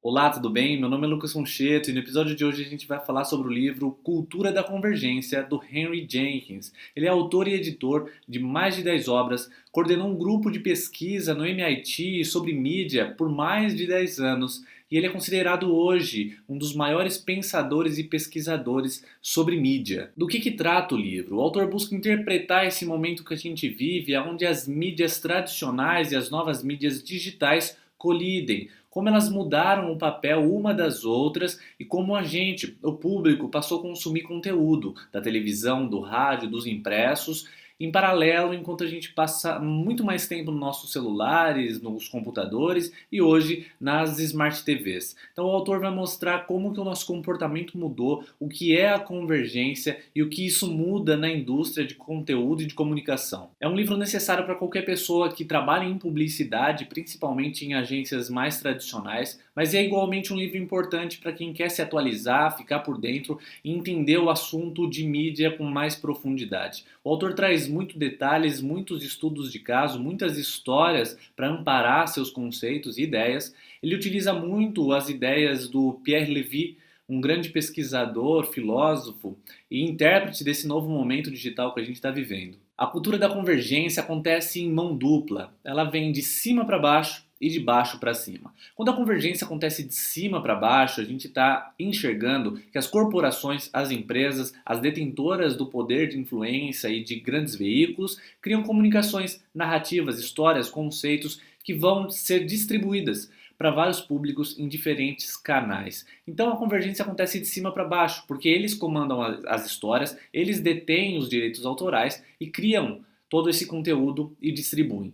Olá, tudo bem? Meu nome é Lucas Concheto e no episódio de hoje a gente vai falar sobre o livro Cultura da Convergência, do Henry Jenkins. Ele é autor e editor de mais de 10 obras, coordenou um grupo de pesquisa no MIT sobre mídia por mais de 10 anos e ele é considerado hoje um dos maiores pensadores e pesquisadores sobre mídia. Do que trata o livro? O autor busca interpretar esse momento que a gente vive, onde as mídias tradicionais e as novas mídias digitais colidem, como elas mudaram o papel uma das outras e como a gente, o público, passou a consumir conteúdo da televisão, do rádio, dos impressos, em paralelo, enquanto a gente passa muito mais tempo nos nossos celulares, nos computadores e hoje nas Smart TVs. Então o autor vai mostrar como que o nosso comportamento mudou, o que é a convergência e o que isso muda na indústria de conteúdo e de comunicação. É um livro necessário para qualquer pessoa que trabalha em publicidade, principalmente em agências mais tradicionais, mas é igualmente um livro importante para quem quer se atualizar, ficar por dentro e entender o assunto de mídia com mais profundidade. O autor traz muitos detalhes, muitos estudos de caso, muitas histórias para amparar seus conceitos e ideias. Ele utiliza muito as ideias do Pierre Levy, um grande pesquisador, filósofo e intérprete desse novo momento digital que a gente está vivendo. A cultura da convergência acontece em mão dupla. Ela vem de cima para baixo e de baixo para cima. Quando a convergência acontece de cima para baixo, a gente está enxergando que as corporações, as empresas, as detentoras do poder de influência e de grandes veículos criam comunicações, narrativas, histórias, conceitos que vão ser distribuídas para vários públicos em diferentes canais. Então a convergência acontece de cima para baixo, porque eles comandam as histórias, eles detêm os direitos autorais e criam todo esse conteúdo e distribuem.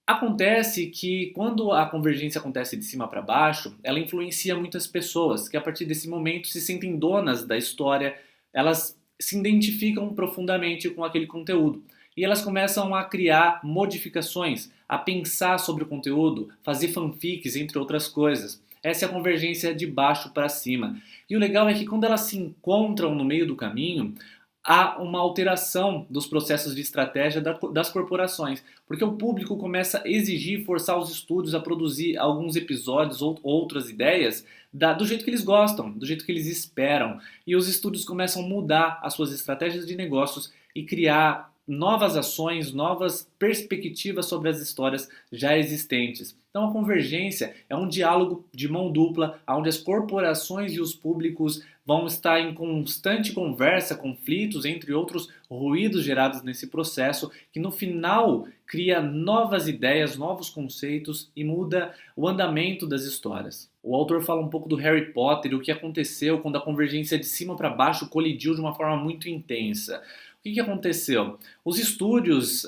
Acontece que quando a convergência acontece de cima para baixo, ela influencia muitas pessoas que a partir desse momento se sentem donas da história, elas se identificam profundamente com aquele conteúdo e elas começam a criar modificações, a pensar sobre o conteúdo, fazer fanfics, entre outras coisas. Essa é a convergência de baixo para cima. E o legal é que quando elas se encontram no meio do caminho, há uma alteração dos processos de estratégia das corporações, porque o público começa a exigir, forçar os estúdios a produzir alguns episódios ou outras ideias do jeito que eles gostam, do jeito que eles esperam, e os estúdios começam a mudar as suas estratégias de negócios e criar novas ações, novas perspectivas sobre as histórias já existentes. Então a convergência é um diálogo de mão dupla, onde as corporações e os públicos vão estar em constante conversa, conflitos, entre outros ruídos gerados nesse processo, que no final cria novas ideias, novos conceitos e muda o andamento das histórias. O autor fala um pouco do Harry Potter e o que aconteceu quando a convergência de cima para baixo colidiu de uma forma muito intensa. O que aconteceu? Os estúdios,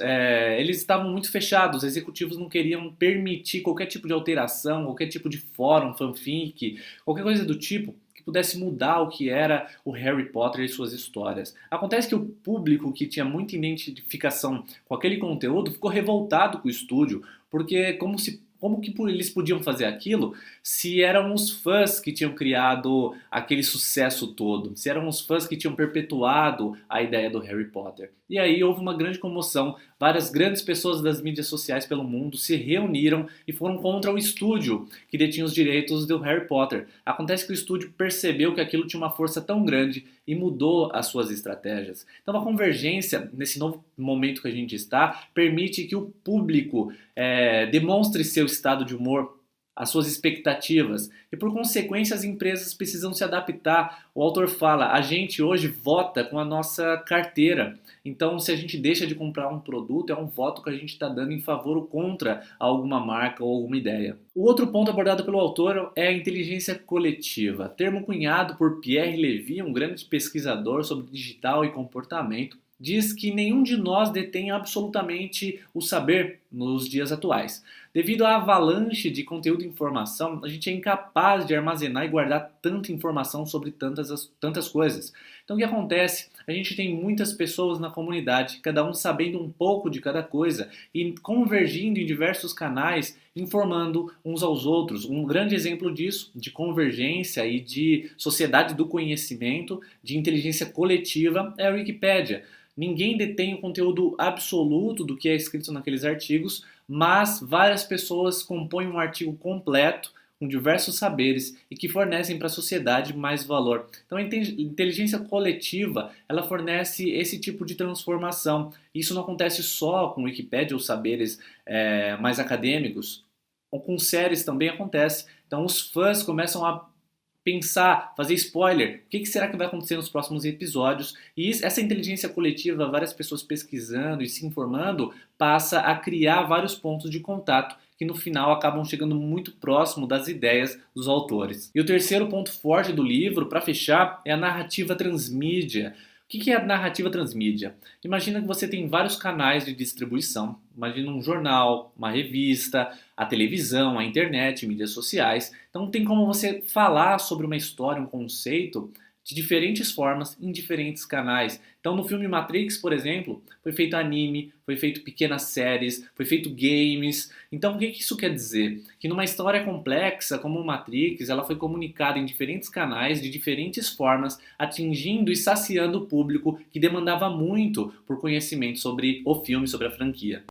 eles estavam muito fechados, os executivos não queriam permitir qualquer tipo de alteração, qualquer tipo de fórum, fanfic, qualquer coisa do tipo que pudesse mudar o que era o Harry Potter e suas histórias. Acontece que o público que tinha muita identificação com aquele conteúdo ficou revoltado com o estúdio, porque como que eles podiam fazer aquilo se eram os fãs que tinham criado aquele sucesso todo, se eram os fãs que tinham perpetuado a ideia do Harry Potter. E aí houve uma grande comoção, várias grandes pessoas das mídias sociais pelo mundo se reuniram e foram contra o estúdio que detinha os direitos do Harry Potter. Acontece que o estúdio percebeu que aquilo tinha uma força tão grande e mudou as suas estratégias. Então a convergência, nesse novo momento que a gente está, permite que o público demonstre seu estado de humor, as suas expectativas e por consequência as empresas precisam se adaptar. O autor fala, a gente hoje vota com a nossa carteira, então se a gente deixa de comprar um produto é um voto que a gente está dando em favor ou contra alguma marca ou alguma ideia. O outro ponto abordado pelo autor é a inteligência coletiva, termo cunhado por Pierre Levy, um grande pesquisador sobre digital e comportamento. Diz que nenhum de nós detém absolutamente o saber nos dias atuais. Devido à avalanche de conteúdo e informação, a gente é incapaz de armazenar e guardar tanta informação sobre tantas coisas. Então o que acontece? A gente tem muitas pessoas na comunidade, cada um sabendo um pouco de cada coisa e convergindo em diversos canais, informando uns aos outros. Um grande exemplo disso, de convergência e de sociedade do conhecimento, de inteligência coletiva, é a Wikipédia. Ninguém detém o conteúdo absoluto do que é escrito naqueles artigos, mas várias pessoas compõem um artigo completo com diversos saberes e que fornecem para a sociedade mais valor. Então a inteligência coletiva, ela fornece esse tipo de transformação. Isso não acontece só com Wikipédia ou saberes mais acadêmicos, ou com séries também acontece. Então os fãs começam a pensar, fazer spoiler, o que será que vai acontecer nos próximos episódios, e essa inteligência coletiva, várias pessoas pesquisando e se informando, passa a criar vários pontos de contato que no final acabam chegando muito próximo das ideias dos autores. E o terceiro ponto forte do livro, para fechar, é a narrativa transmídia. O que é a narrativa transmídia? Imagina que você tem vários canais de distribuição. Imagina um jornal, uma revista, a televisão, a internet, mídias sociais. Então tem como você falar sobre uma história, um conceito, de diferentes formas, em diferentes canais. Então no filme Matrix, por exemplo, foi feito anime, foi feito pequenas séries, foi feito games. Então o que isso quer dizer? Que numa história complexa como o Matrix, ela foi comunicada em diferentes canais, de diferentes formas, atingindo e saciando o público que demandava muito por conhecimento sobre o filme, sobre a franquia.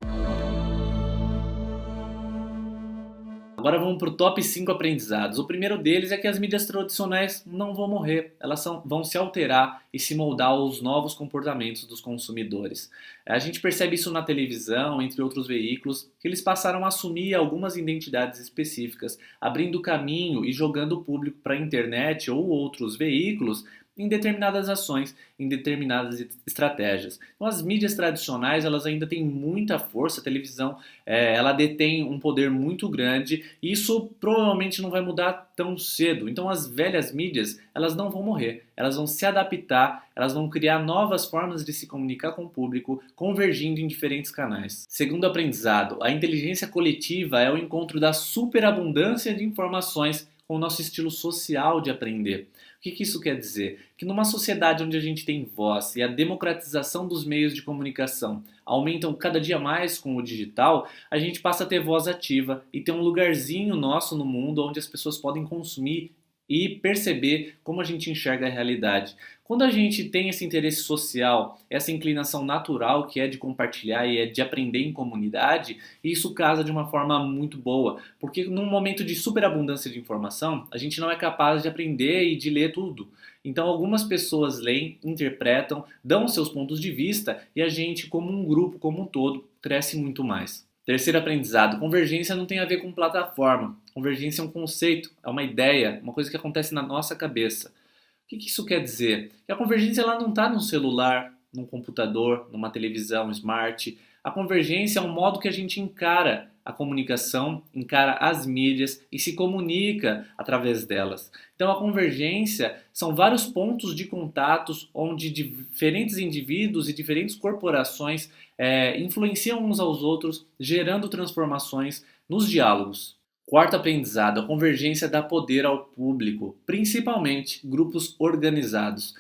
Agora vamos para o top 5 aprendizados. O primeiro deles é que as mídias tradicionais não vão morrer, elas vão se alterar e se moldar aos novos comportamentos dos consumidores. A gente percebe isso na televisão, entre outros veículos, que eles passaram a assumir algumas identidades específicas, abrindo caminho e jogando o público para a internet ou outros veículos em determinadas ações, em determinadas estratégias. Então as mídias tradicionais, elas ainda têm muita força, a televisão ela detém um poder muito grande e isso provavelmente não vai mudar tão cedo. Então as velhas mídias, elas não vão morrer, elas vão se adaptar, elas vão criar novas formas de se comunicar com o público, convergindo em diferentes canais. Segundo aprendizado, a inteligência coletiva é o encontro da superabundância de informações com o nosso estilo social de aprender. O que isso quer dizer? Que numa sociedade onde a gente tem voz e a democratização dos meios de comunicação aumentam cada dia mais com o digital, a gente passa a ter voz ativa e ter um lugarzinho nosso no mundo onde as pessoas podem consumir e perceber como a gente enxerga a realidade. Quando a gente tem esse interesse social, essa inclinação natural que é de compartilhar e é de aprender em comunidade, isso casa de uma forma muito boa, porque num momento de superabundância de informação, a gente não é capaz de aprender e de ler tudo. Então algumas pessoas leem, interpretam, dão seus pontos de vista e a gente, como um grupo, como um todo, cresce muito mais. Terceiro aprendizado, convergência não tem a ver com plataforma. Convergência é um conceito, é uma ideia, uma coisa que acontece na nossa cabeça. O que isso quer dizer? Que a convergência ela não está num celular, num computador, numa televisão smart. A convergência é um modo que a gente encara a comunicação, encara as mídias e se comunica através delas. Então a convergência são vários pontos de contatos onde diferentes indivíduos e diferentes corporações influenciam uns aos outros, gerando transformações nos diálogos. Quarto aprendizado, a convergência dá poder ao público, principalmente grupos organizados.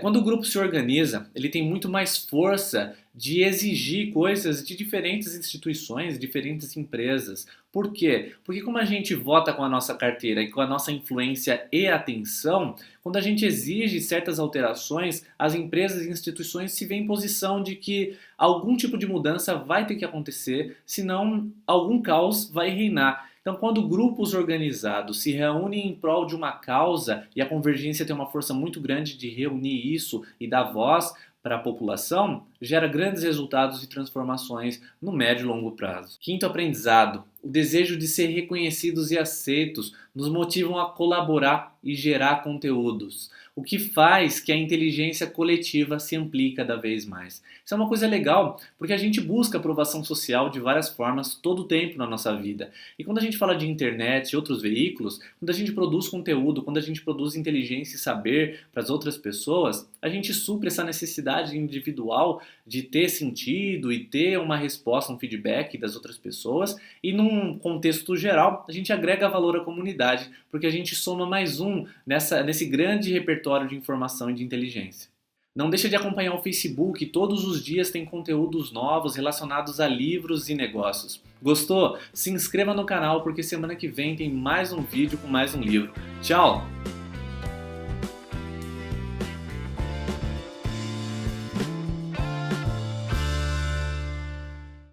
Quando o grupo se organiza, ele tem muito mais força de exigir coisas de diferentes instituições, diferentes empresas. Por quê? Porque como a gente vota com a nossa carteira e com a nossa influência e atenção, quando a gente exige certas alterações, as empresas e instituições se veem em posição de que algum tipo de mudança vai ter que acontecer, senão algum caos vai reinar. Então, quando grupos organizados se reúnem em prol de uma causa e a convergência tem uma força muito grande de reunir isso e dar voz para a população, gera grandes resultados e transformações no médio e longo prazo. Quinto aprendizado, o desejo de ser reconhecidos e aceitos nos motivam a colaborar e gerar conteúdos, o que faz que a inteligência coletiva se amplie cada vez mais. Isso é uma coisa legal, porque a gente busca aprovação social de várias formas todo o tempo na nossa vida. E quando a gente fala de internet e outros veículos, quando a gente produz conteúdo, quando a gente produz inteligência e saber para as outras pessoas, a gente supre essa necessidade individual de ter sentido e ter uma resposta, um feedback das outras pessoas, e num contexto geral, a gente agrega valor à comunidade, porque a gente soma mais um nesse grande repertório de informação e de inteligência. Não deixa de acompanhar o Facebook, todos os dias tem conteúdos novos relacionados a livros e negócios. Gostou? Se inscreva no canal porque semana que vem tem mais um vídeo com mais um livro. Tchau!